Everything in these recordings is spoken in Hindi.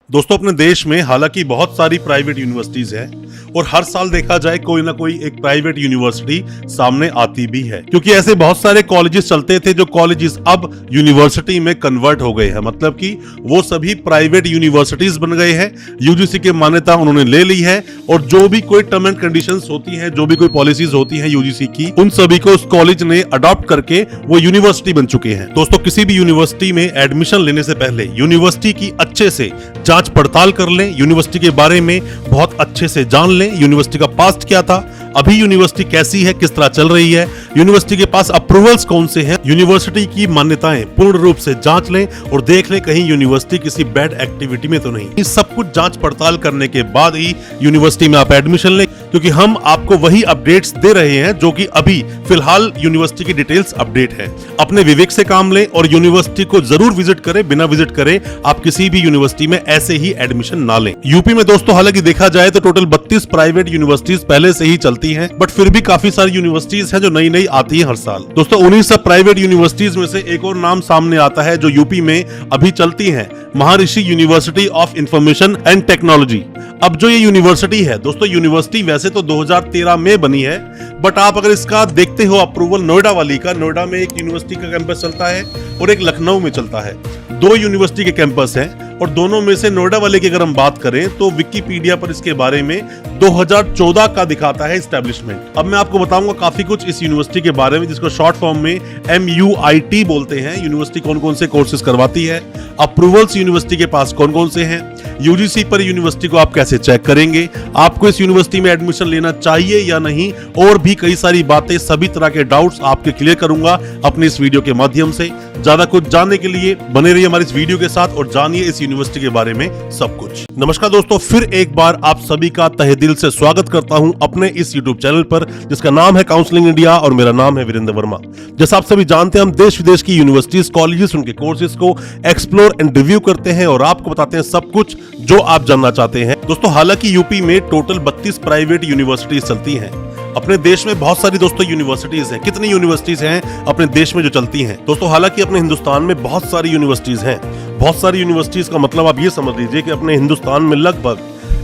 दोस्तों, अपने देश में हालांकि बहुत सारी प्राइवेट यूनिवर्सिटीज हैं और हर साल देखा जाए कोई ना कोई एक प्राइवेट यूनिवर्सिटी सामने आती भी है, क्योंकि ऐसे बहुत सारे कॉलेजेस चलते थे जो कॉलेजेस अब यूनिवर्सिटी में कन्वर्ट हो गए हैं। मतलब कि वो सभी प्राइवेट यूनिवर्सिटीज बन गए हैं, यूजीसी की मान्यता उन्होंने ले ली है और जो भी कोई टर्म एंड कंडीशंस होती हैं, जो भी कोई पॉलिसीज होती हैं यूजीसी की, उन सभी को उस कॉलेज ने अडॉप्ट करके वो यूनिवर्सिटी बन चुके हैं। दोस्तों, किसी भी यूनिवर्सिटी में एडमिशन लेने से पहले यूनिवर्सिटी की अच्छे से जांच पड़ताल कर लें, यूनिवर्सिटी के बारे में बहुत अच्छे से जान लें, यूनिवर्सिटी का पास्ट क्या था, अभी यूनिवर्सिटी कैसी है, किस तरह चल रही है, यूनिवर्सिटी के पास अप्रूवल्स कौन से हैं, यूनिवर्सिटी की मान्यताएं पूर्ण रूप से जांच लें और देख लें कहीं यूनिवर्सिटी किसी बैड एक्टिविटी में तो नहीं। इस सब कुछ जांच पड़ताल करने के बाद ही यूनिवर्सिटी में आप एडमिशन लें, क्योंकि हम आपको वही अपडेट्स दे रहे हैं जो कि अभी फिलहाल यूनिवर्सिटी की डिटेल्स अपडेट है। अपने विवेक से काम लें और यूनिवर्सिटी को जरूर विजिट करें। बिना विजिट करे आप किसी भी यूनिवर्सिटी में ऐसे ही एडमिशन ना लें। यूपी में दोस्तों हालांकि देखा जाए तो टोटल 32 प्राइवेट यूनिवर्सिटीज पहले से ही चलती हैं, बट फिर भी काफी सारी यूनिवर्सिटीज हैं जो नई नई आती है हर साल। दोस्तों, उन्हीं सब प्राइवेट यूनिवर्सिटीज में से एक और नाम सामने आता है जो यूपी में अभी चलती है, महर्षि university of information and technology. अब जो ये यूनिवर्सिटी है दोस्तों, यूनिवर्सिटी वैसे तो 2013 में बनी है, बट आप अगर इसका देखते हो अप्रूवल नोएडा वाली का, नोएडा में एक यूनिवर्सिटी का कैंपस चलता है और एक लखनऊ में चलता है। दो यूनिवर्सिटी के कैंपस हैं और दोनों में से नोएडा वाले की अगर हम बात करें तो विकिपीडिया पर इसके बारे में 2014 का दिखाता है एस्टैब्लिशमेंट। अब मैं आपको बताऊंगा काफी कुछ इस यूनिवर्सिटी के बारे में, जिसको शॉर्ट फॉर्म में MUIT बोलते हैं। यूनिवर्सिटी कौन कौन से कोर्सेज करवाती है, अप्रूवल्स यूनिवर्सिटी के पास कौन कौन से हैं, यूजीसी पर यूनिवर्सिटी को आप कैसे चेक करेंगे, आपको इस यूनिवर्सिटी में एडमिशन लेना चाहिए या नहीं, और भी कई सारी बातें, सभी तरह के डाउट्स आपके क्लियर करूंगा अपनी इस वीडियो के माध्यम से। ज्यादा कुछ जानने के लिए बने रहिए हमारी इस वीडियो के साथ और जानिए इस यूनिवर्सिटी के बारे में सब कुछ। नमस्कार दोस्तों, फिर एक बार आप सभी का तहे दिल से स्वागत करता हूं अपने इस यूट्यूब चैनल पर, जिसका नाम है काउंसलिंग इंडिया और मेरा नाम है वीरेंद्र वर्मा। जैसा आप सभी जानते हैं, हम देश विदेश की यूनिवर्सिटीज, कॉलेजेस, उनके कोर्सेज को एक्सप्लोर एंड रिव्यू करते हैं और आपको बताते हैं सब कुछ जो आप जानना चाहते हैं। दोस्तों, हालांकि यूपी में टोटल 32 प्राइवेट यूनिवर्सिटीज चलती हैं। अपने देश में बहुत सारी दोस्तों यूनिवर्सिटीज हैं। कितनी यूनिवर्सिटीज हैं अपने देश में जो चलती हैं? दोस्तों, हालांकि अपने हिंदुस्तान में बहुत सारी यूनिवर्सिटीज हैं। बहुत सारी यूनिवर्सिटीज का मतलब आप ये समझ लीजिए कि अपने हिंदुस्तान में लगभग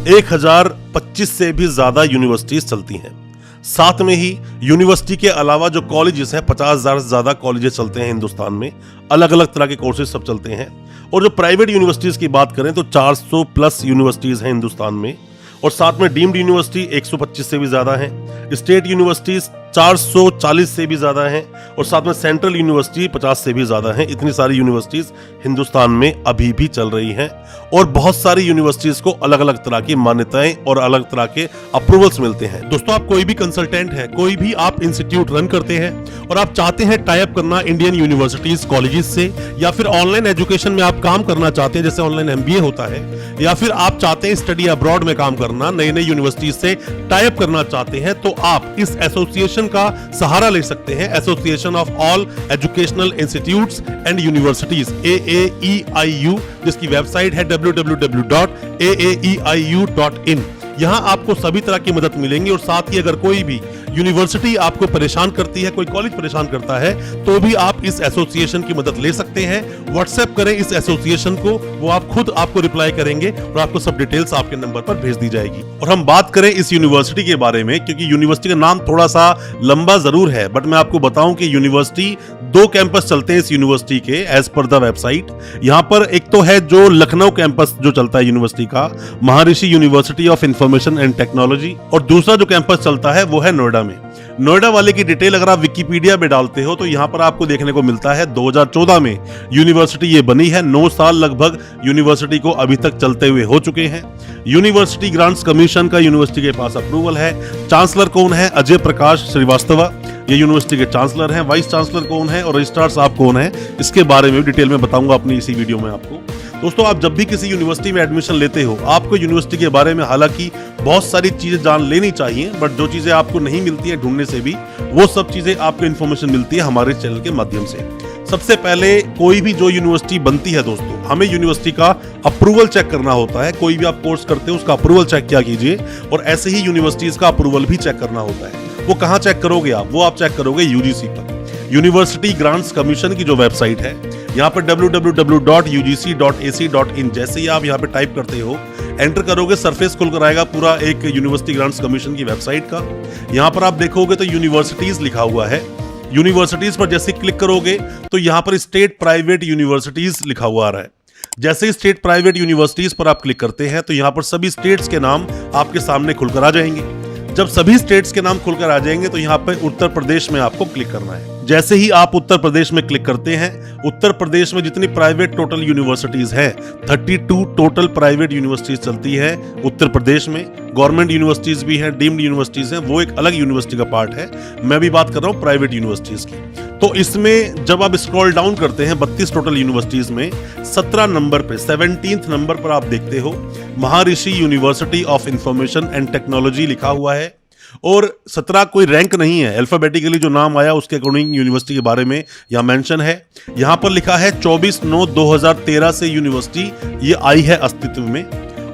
1025 से भी ज्यादा यूनिवर्सिटीज चलती हैं। साथ में ही यूनिवर्सिटी के अलावा जो कॉलेजेस हैं, 50,000 से ज्यादा कॉलेजेस चलते हैं हिंदुस्तान में, अलग अलग तरह के कोर्सेज सब चलते हैं। और जो प्राइवेट यूनिवर्सिटीज की बात करें तो 400 प्लस यूनिवर्सिटीज हैं हिंदुस्तान में, और साथ में डीम्ड यूनिवर्सिटी 125 से भी ज्यादा हैं, स्टेट यूनिवर्सिटीज 440 से भी ज्यादा हैं, और साथ में सेंट्रल यूनिवर्सिटी 50 से भी ज्यादा हैं। इतनी सारी यूनिवर्सिटीज हिंदुस्तान में अभी भी चल रही हैं और बहुत सारी यूनिवर्सिटीज को अलग अलग तरह की मान्यताएं और अलग तरह के अप्रूवल्स मिलते हैं। दोस्तों, आप कोई भी कंसल्टेंट है, कोई भी आप इंस्टीट्यूट रन करते हैं और आप चाहते हैं टाई अप करना इंडियन यूनिवर्सिटीज, कॉलेजेस से, या फिर ऑनलाइन एजुकेशन में आप काम करना चाहते हैं, जैसे ऑनलाइन MBA होता है, या फिर आप चाहते हैं स्टडी अब्रॉड में काम करना, नई नई यूनिवर्सिटीज से टाई अप करना चाहते हैं, तो आप इस एसोसिएशन का सहारा ले सकते हैं। Association of all educational institutes and universities, AAEIU, जिसकी वेबसाइट है www.aaeiu.in। यहां आपको सभी तरह की मदद मिलेंगी और साथ ही अगर कोई भी यूनिवर्सिटी आपको परेशान करती है, कोई कॉलेज परेशान करता है, तो भी आप इस एसोसिएशन की मदद ले सकते हैं। व्हाट्सएप करें इस एसोसिएशन को, वो आप खुद आपको रिप्लाई करेंगे और आपको सब डिटेल्स आपके नंबर पर भेज दी जाएगी। और हम बात करें इस यूनिवर्सिटी के बारे में, क्योंकि यूनिवर्सिटी का नाम थोड़ा सा लंबा जरूर है, बट मैं आपको बताऊं कि यूनिवर्सिटी 2 कैंपस चलते हैं इस यूनिवर्सिटी के, एज पर द वेबसाइट। यहाँ पर एक तो है जो लखनऊ कैंपस जो चलता है यूनिवर्सिटी का, महर्षि university of information and technology, और दूसरा जो कैंपस चलता है वो है नोएडा में। नोएडा वाले की डिटेल अगर आप विकिपीडिया में डालते हो तो यहाँ पर आपको देखने को मिलता है 2014 में यूनिवर्सिटी ये बनी है। 9 साल लगभग यूनिवर्सिटी को अभी तक चलते हुए हो चुके हैं। यूनिवर्सिटी ग्रांट्स कमीशन का यूनिवर्सिटी के पास अप्रूवल है। चांसलर कौन है? अजय प्रकाश श्रीवास्तव, ये यूनिवर्सिटी के चांसलर हैं। वाइस चांसलर कौन है और रजिस्ट्रार साहब कौन है, इसके बारे में डिटेल में बताऊंगा अपनी इसी वीडियो में आपको। दोस्तों, आप जब भी किसी यूनिवर्सिटी में एडमिशन लेते हो, आपको यूनिवर्सिटी के बारे में हालांकि बहुत सारी चीजें जान लेनी चाहिए, बट जो चीजें आपको नहीं मिलती है ढूंढने से भी, वो सब चीजें आपको इन्फॉर्मेशन मिलती है हमारे चैनल के माध्यम से। सबसे पहले कोई भी जो यूनिवर्सिटी बनती है दोस्तों, हमें यूनिवर्सिटी का अप्रूवल चेक करना होता है। कोई भी आप कोर्स करते हो उसका अप्रूवल चेक किया कीजिए, और ऐसे ही यूनिवर्सिटीज का अप्रूवल भी चेक करना होता है। वो कहाँ चेक करोगे आप? वो आप चेक करोगे यूजीसी पर। यूनिवर्सिटी ग्रांट्स कमीशन की जो वेबसाइट है यहाँ पे www.ugc.ac.in जैसे ही आप यहाँ पे टाइप करते हो, एंटर करोगे, सरफेस खुल कर आएगा पूरा एक यूनिवर्सिटी ग्रांट्स कमीशन की वेबसाइट का। यहाँ पर आप देखोगे तो यूनिवर्सिटीज लिखा हुआ है। यूनिवर्सिटीज पर जैसे क्लिक करोगे तो यहाँ पर स्टेट प्राइवेट यूनिवर्सिटीज लिखा हुआ आ रहा है। जैसे ही स्टेट प्राइवेट यूनिवर्सिटीज पर आप क्लिक करते हैं तो यहाँ पर सभी स्टेट्स के नाम आपके सामने खुलकर आ जाएंगे। जब सभी स्टेट्स के नाम खुलकर आ जाएंगे तो यहाँ पर उत्तर प्रदेश में आपको क्लिक करना है। जैसे ही आप उत्तर प्रदेश में क्लिक करते हैं, उत्तर प्रदेश में जितनी प्राइवेट टोटल यूनिवर्सिटीज है, 32 टोटल प्राइवेट यूनिवर्सिटीज चलती है उत्तर प्रदेश में। गवर्नमेंट यूनिवर्सिटीज भी हैं, डीम्ड यूनिवर्सिटीज हैं, वो एक अलग यूनिवर्सिटी का पार्ट है। मैं भी बात कर रहा हूँ प्राइवेट यूनिवर्सिटीज की। तो इसमें जब आप स्क्रॉल डाउन करते हैं 32 टोटल यूनिवर्सिटीज में 17 नंबर पे 17th नंबर पर आप देखते हो महर्षि university of information and technology लिखा हुआ है। और 17 कोई रैंक नहीं है, अल्फाबेटिकली जो नाम आया उसके अकॉर्डिंग यूनिवर्सिटी के बारे में यहाँ मेंशन है। यहाँ पर लिखा है 24/9/2013 से यूनिवर्सिटी ये आई है अस्तित्व में।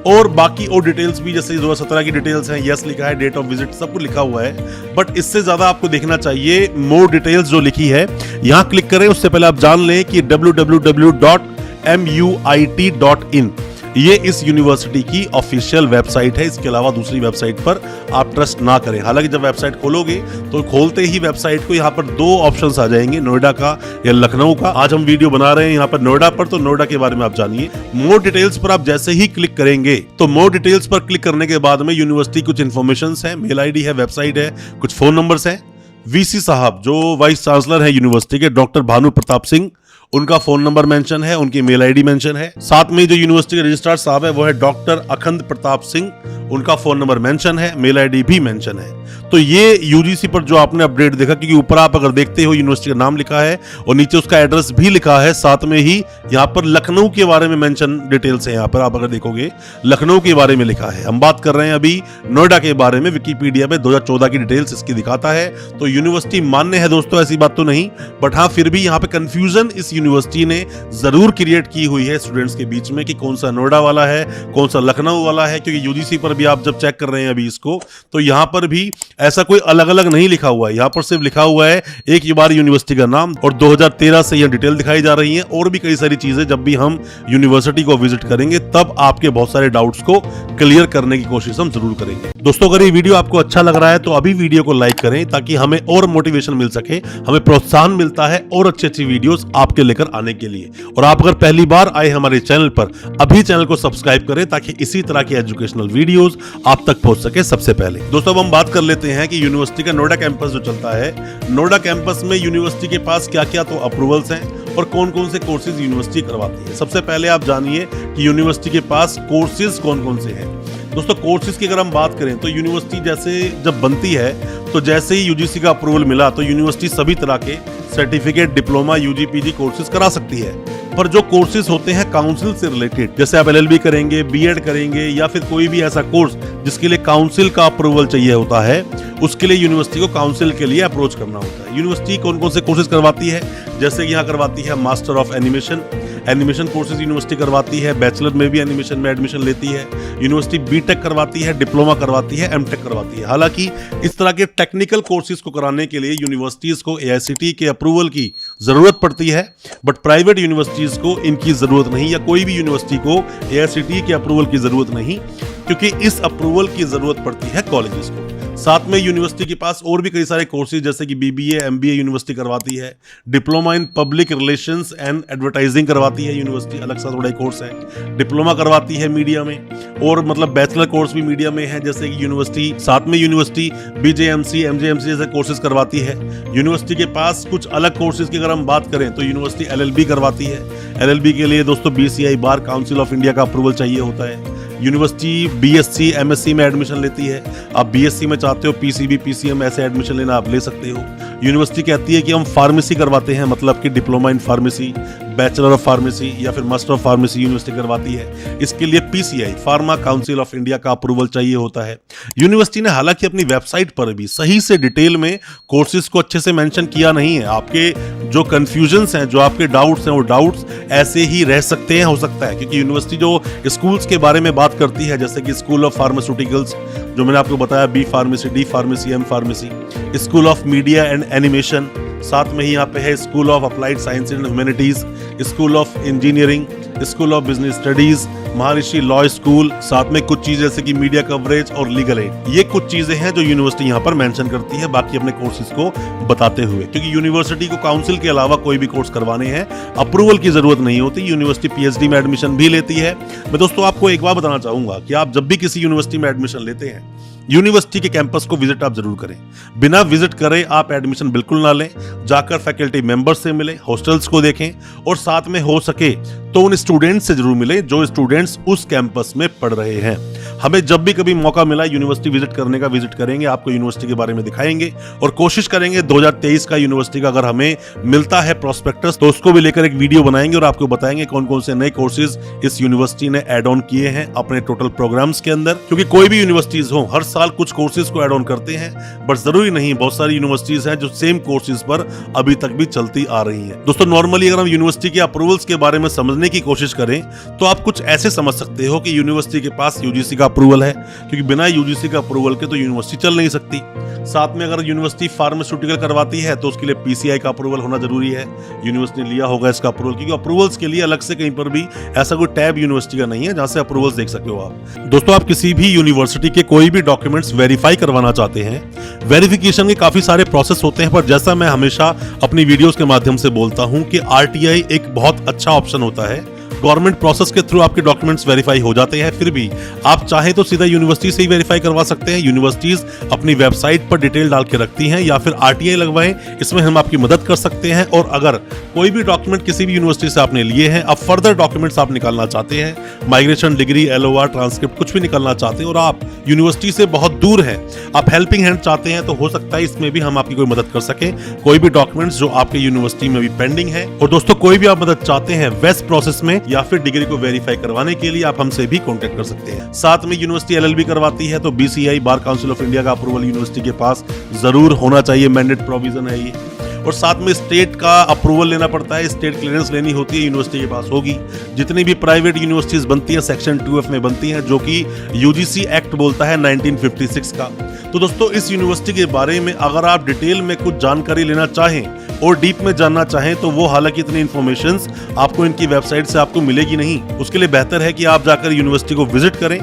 और बाकी और डिटेल्स भी जैसे 2017 की डिटेल्स हैं, यस लिखा है, डेट ऑफ विजिट सब कुछ लिखा हुआ है। बट इससे ज्यादा आपको देखना चाहिए मोर डिटेल्स जो लिखी है, यहाँ क्लिक करें। उससे पहले आप जान लें कि www.muito.in ये इस यूनिवर्सिटी की ऑफिशियल वेबसाइट है। इसके अलावा दूसरी वेबसाइट पर आप ट्रस्ट ना करें। हालांकि जब वेबसाइट खोलोगे तो खोलते ही वेबसाइट को यहाँ पर 2 ऑप्शंस आ जाएंगे, नोएडा का या लखनऊ का। आज हम वीडियो बना रहे हैं यहाँ पर नोएडा पर, तो नोएडा के बारे में आप जानिए। मोर डिटेल्स पर आप जैसे ही क्लिक करेंगे तो मोर डिटेल्स पर क्लिक करने के बाद में यूनिवर्सिटी कुछ इन्फॉर्मेशन है, मेल ID है, वेबसाइट है, कुछ फोन नंबर्स है। VC साहब जो वाइस चांसलर है यूनिवर्सिटी के, डॉक्टर भानु प्रताप सिंह, उनका फोन नंबर मेंशन है, उनकी मेल ID मेंशन है। साथ में जो यूनिवर्सिटी के रजिस्ट्रार साहब है वो है डॉक्टर अखंड प्रताप सिंह, उनका फोन नंबर मेंशन है, मेल ID भी मेंशन है। तो ये यूजीसी पर जो आपने अपडेट देखा, क्योंकि ऊपर आप अगर देखते हो यूनिवर्सिटी का नाम लिखा है और नीचे उसका एड्रेस भी लिखा है, साथ में ही यहाँ पर लखनऊ के बारे में मेंशन डिटेल्स है। यहाँ पर आप अगर देखोगे लखनऊ के बारे में लिखा है। हम बात कर रहे हैं अभी नोएडा के बारे में। विकिपीडिया में 2014 की डिटेल्स इसकी दिखाता है। तो यूनिवर्सिटी मान्य है दोस्तों, ऐसी बात तो नहीं, बट हाँ फिर भी यहाँ पे कंफ्यूजन इस यूनिवर्सिटी ने जरूर क्रिएट की हुई है स्टूडेंट्स के बीच में कि कौन सा नोएडा वाला है, कौन सा लखनऊ वाला है। क्योंकि यूजीसी पर भी आप जब चेक कर रहे हैं अभी इसको, तो यहाँ पर भी ऐसा कोई अलग अलग नहीं लिखा हुआ है। यहाँ पर सिर्फ लिखा हुआ है एक बार यूनिवर्सिटी का नाम, और 2013 से यह डिटेल दिखाई जा रही है। और भी कई सारी चीजें जब भी हम यूनिवर्सिटी को विजिट करेंगे तब आपके बहुत सारे डाउट्स को क्लियर करने की कोशिश हम जरूर करेंगे। दोस्तों अगर ये वीडियो आपको अच्छा लग रहा है तो अभी वीडियो को लाइक करें ताकि हमें और मोटिवेशन मिल सके, हमें प्रोत्साहन मिलता है और अच्छी वीडियोस आपके लेकर आने के लिए। और आप अगर पहली बार आए हमारे चैनल पर, अभी चैनल को सब्सक्राइब करें ताकि इसी तरह की एजुकेशनल वीडियोस आप तक पहुंच सके सबसे पहले। दोस्तों अब हम बात कर लेते हैं कि यूनिवर्सिटी का नोएडा कैंपस जो चलता है, नोएडा कैंपस में यूनिवर्सिटी के पास क्या क्या तो अप्रूवल्स हैं और कौन कौन से कोर्सेज यूनिवर्सिटी करवाती है। सबसे पहले आप जानिए कि यूनिवर्सिटी के पास कोर्सेज कौन कौन से हैं। दोस्तों कोर्सेज की अगर हम बात करें तो यूनिवर्सिटी जैसे जब बनती है तो जैसे ही यूजीसी का अप्रूवल मिला तो यूनिवर्सिटी सभी तरह के certificate, diploma, UG, PG courses करा सकती है। पर जो कोर्सेज होते हैं काउंसिल से रिलेटेड, जैसे आप LLB करेंगे, बीएड करेंगे या फिर कोई भी ऐसा कोर्स जिसके लिए काउंसिल का अप्रूवल चाहिए होता है, उसके लिए यूनिवर्सिटी को काउंसिल के लिए अप्रोच करना होता है। यूनिवर्सिटी कौन कौन से कोर्सेज करवाती है, जैसे कि यहाँ करवाती है master of animation, animation courses university करवाती है। बैचलर में भी एनिमेशन में एडमिशन लेती है यूनिवर्सिटी। बीटेक करवाती है, डिप्लोमा करवाती है, एमटेक करवाती है। हालांकि इस तरह के टेक्निकल कोर्सेज को कराने के लिए यूनिवर्सिटीज को AICTE के अप्रूवल की जरूरत पड़ती है, बट प्राइवेट यूनिवर्सिटीज को इनकी जरूरत नहीं, या कोई भी यूनिवर्सिटी को AICTE के अप्रूवल की जरूरत नहीं, क्योंकि इस अप्रूवल की जरूरत पड़ती है कॉलेजेस को। साथ में यूनिवर्सिटी के पास और भी कई सारे कोर्सेज जैसे कि BBA, MBA यूनिवर्सिटी करवाती है। Diploma in public relations and advertising करवाती है यूनिवर्सिटी, अलग सा थोड़ा कोर्स है। डिप्लोमा करवाती है मीडिया में, और मतलब बैचलर कोर्स भी मीडिया में है, जैसे कि यूनिवर्सिटी। साथ में यूनिवर्सिटी BJMC, MJMC जैसे कोर्सेज करवाती है। यूनिवर्सिटी के पास कुछ अलग कोर्सेज की अगर हम बात करें तो यूनिवर्सिटी LLB करवाती है। LLB के लिए दोस्तों BCI bar council of India का अप्रूवल चाहिए होता है। यूनिवर्सिटी BSc, MSc में एडमिशन लेती है। आप BSc में चाहते हो PCB, PCM ऐसे एडमिशन लेना आप ले सकते हो। यूनिवर्सिटी कहती है कि हम फार्मेसी करवाते हैं, मतलब कि diploma in pharmacy, bachelor of pharmacy या फिर मास्टर ऑफ फार्मेसी यूनिवर्सिटी करवाती है। इसके लिए PCI, pharma council of India का अप्रूवल चाहिए होता है। यूनिवर्सिटी ने हालांकि अपनी वेबसाइट पर भी सही से डिटेल में कोर्सेज को अच्छे से मेंशन किया नहीं है। आपके जो कंफ्यूजन्स हैं, जो आपके डाउट्स हैं, वो डाउट्स ऐसे ही रह सकते हैं, हो सकता है, क्योंकि यूनिवर्सिटी जो स्कूल्स के बारे में बात करती है, जैसे कि स्कूल ऑफ फार्मास्यूटिकल्स जो मैंने आपको बताया, B pharmacy, D pharmacy, M pharmacy, school of media and animation, साथ में ही यहाँ पे है school of applied science and humanities, school of engineering, school of business studies, Maharshi law school, साथ में कुछ चीजें जैसे कि मीडिया कवरेज और लीगल एड। ये कुछ चीजें हैं जो यूनिवर्सिटी यहाँ पर मेंशन करती है बाकी अपने कोर्सेज को बताते हुए, क्योंकि यूनिवर्सिटी को काउंसिल के अलावा कोई भी कोर्स करवाने हैं अप्रूवल की जरूरत नहीं होती। यूनिवर्सिटी पीएचडी में एडमिशन भी लेती है। मैं दोस्तों आपको एक बात बताना चाहूंगा कि आप जब भी किसी यूनिवर्सिटी में एडमिशन लेते हैं, यूनिवर्सिटी के कैंपस को विजिट आप जरूर करें। बिना विजिट करे आप एडमिशन बिल्कुल ना लें। जाकर फैकल्टी मेंबर्स से मिलें, हॉस्टल्स को देखें और साथ में हो सके तो उन स्टूडेंट्स से जरूर मिलें जो स्टूडेंट्स उस कैंपस में पढ़ रहे हैं। हमें जब भी कभी मौका मिला यूनिवर्सिटी विजिट करने का, विजिट करेंगे, आपको यूनिवर्सिटी के बारे में दिखाएंगे और कोशिश करेंगे 2023 का यूनिवर्सिटी का अगर हमें मिलता है प्रोस्पेक्टस तो उसको भी लेकर एक वीडियो बनाएंगे और आपको बताएंगे कौन कौन से नए कोर्सेज इस यूनिवर्सिटी ने एड ऑन किए हैं अपने टोटल प्रोग्राम्स के अंदर। क्योंकि कोई भी यूनिवर्सिटीज हो हर साल कुछ कोर्सेज को एड ऑन करते हैं, बट जरूरी नहीं, बहुत सारी यूनिवर्सिटीज हैं जो सेम कोर्सेज पर अभी तक भी चलती आ रही हैं। दोस्तों नॉर्मली अगर हम यूनिवर्सिटी के अप्रूवल्स के बारे में समझने की कोशिश करें तो आप कुछ ऐसे समझ सकते हो कि यूनिवर्सिटी के पास यूजीसी का अप्रूवल है, क्योंकि बिना यूजीसी का अप्रूवल के तो यूनिवर्सिटी चल नहीं सकती। साथ में अगर यूनिवर्सिटी फार्मास्यूटिकल करवाती है तो उसके लिए पीसीआई का अप्रूवल होना जरूरी है। यूनिवर्सिटी ने लिया होगा इसका अप्रूवल, क्योंकि अप्रूवल्स के लिए अलग से कहीं पर भी ऐसा कोई टैब यूनिवर्सिटी का नहीं है जहां से अप्रूवल्स देख सके हो आप। दोस्तों आप किसी भी यूनिवर्सिटी के कोई भी डॉक्यूमेंट्स वेरीफाई करवाना चाहते हैं, वेरिफिकेशन के काफी सारे प्रोसेस होते हैं, पर जैसा मैं हमेशा अपनी वीडियोस के माध्यम से बोलता हूं कि आरटीआई एक बहुत अच्छा ऑप्शन होता है। गवर्नमेंट प्रोसेस के थ्रू आपके डॉक्यूमेंट्स वेरीफाई हो जाते हैं, फिर भी आप चाहे तो सीधा यूनिवर्सिटी से ही वेरीफाई करवा सकते हैं। यूनिवर्सिटीज अपनी वेबसाइट पर डिटेल डाल के रखती हैं, या फिर आरटीआई लगवाएं, इसमें हम आपकी मदद कर सकते हैं। और अगर कोई भी डॉक्यूमेंट किसी भी यूनिवर्सिटी से आपने लिए हैं, अब फर्दर डॉक्यूमेंट्स आप निकालना चाहते हैं, माइग्रेशन, डिग्री, एलओआर, ट्रांसक्रिप्ट कुछ भी निकालना चाहते हैं और आप यूनिवर्सिटी से बहुत दूर हैं, आप हेल्पिंग हैंड चाहते हैं, तो हो सकता है इसमें भी हम आपकी कोई मदद कर सकें। कोई भी डॉक्यूमेंट्स जो आपके यूनिवर्सिटी में भी पेंडिंग है, और दोस्तों कोई भी आप मदद चाहते हैं वेस्ट प्रोसेस में या फिर डिग्री को वेरीफाई करवाने के लिए, आप हमसे भी कांटेक्ट कर सकते हैं। साथ में यूनिवर्सिटी एलएलबी करवाती है तो BCI, bar council of India का अप्रूवल यूनिवर्सिटी के पास जरूर होना चाहिए, मैंडेट प्रोविजन है ये। और साथ में स्टेट का अप्रूवल लेना पड़ता है, स्टेट क्लियरेंस लेनी होती है, यूनिवर्सिटी के पास होगी। जितनी भी प्राइवेट यूनिवर्सिटीज बनती है सेक्शन 2F में बनती हैं, जो कि यूजीसी एक्ट बोलता है 1956 का। तो दोस्तों इस यूनिवर्सिटी के बारे में अगर आप डिटेल में कुछ जानकारी लेना चाहें और डीप में जानना चाहें तो वो हालांकि इतनी इन्फॉर्मेशंस आपको इनकी वेबसाइट से आपको मिलेगी नहीं। उसके लिए बेहतर है कि आप जाकर यूनिवर्सिटी को विजिट करें।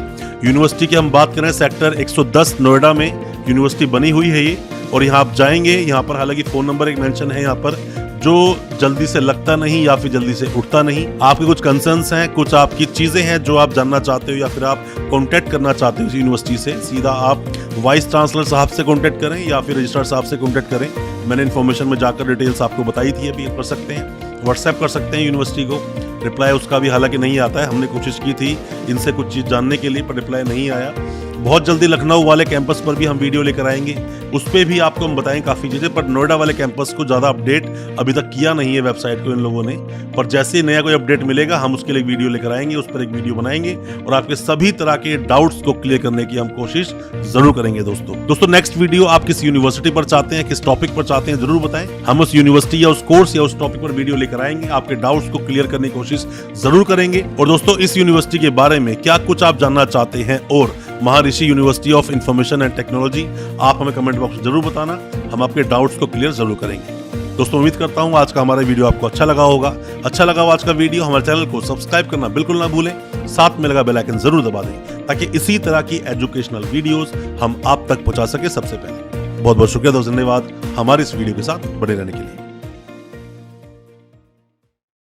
यूनिवर्सिटी की हम बात करें सेक्टर 110 नोएडा में यूनिवर्सिटी बनी हुई है ये, और यहाँ आप जाएंगे, यहाँ पर हालांकि फोन नंबर एक मेंशन है यहाँ पर, जो जल्दी से लगता नहीं या फिर जल्दी से उठता नहीं। आपके कुछ कंसर्न्स हैं, कुछ आपकी चीजें हैं जो आप जानना चाहते हो या फिर आप कांटेक्ट करना चाहते हो इस यूनिवर्सिटी से, सीधा आप वाइस चांसलर साहब से कांटेक्ट करें या फिर रजिस्ट्रार साहब से कांटेक्ट करें। मैंने इन्फॉर्मेशन में जाकर डिटेल्स आपको बताई थी, अभी कर सकते हैं, व्हाट्सएप कर सकते हैं यूनिवर्सिटी को। रिप्लाई उसका भी हालांकि नहीं आता है, हमने कोशिश की थी इनसे कुछ चीज़ जानने के लिए पर रिप्लाई नहीं आया। बहुत जल्दी लखनऊ वाले कैंपस पर भी हम वीडियो लेकर आएंगे, उस पर भी आपको हम बताएं काफ़ी चीज़ें, पर नोएडा वाले कैंपस को ज़्यादा अपडेट अभी तक किया नहीं है वेबसाइट को इन लोगों ने। पर जैसे ही नया कोई अपडेट मिलेगा हम उसके लिए वीडियो लेकर आएंगे, उस पर एक वीडियो बनाएंगे और आपके सभी तरह के डाउट्स को क्लियर करने की हम कोशिश जरूर करेंगे। दोस्तों नेक्स्ट वीडियो आप किस यूनिवर्सिटी पर चाहते हैं, किस टॉपिक पर चाहते हैं, जरूर बताएं। हम उस यूनिवर्सिटी या उस कोर्स या उस टॉपिक पर वीडियो लेकर आएंगे, आपके डाउट्स को क्लियर करने की कोशिश जरूर करेंगे। और दोस्तों इस यूनिवर्सिटी के बारे में क्या कुछ आप जानना चाहते हैं और महर्षि university of information and technology, आप हमें कमेंट बॉक्स में जरूर बताना, हम आपके डाउट्स को क्लियर जरूर करेंगे। दोस्तों उम्मीद करता हूँ आज का हमारा वीडियो आपको अच्छा लगा होगा। अच्छा लगा हो आज का वीडियो, हमारे चैनल को सब्सक्राइब करना बिल्कुल ना भूलें, साथ में लगा बेल आइकन जरूर दबा दें ताकि इसी तरह की एजुकेशनल वीडियोस हम आप तक पहुंचा सके सबसे पहले। बहुत बहुत शुक्रिया दोस्तों, धन्यवाद हमारे इस वीडियो के साथ बने रहने के लिए।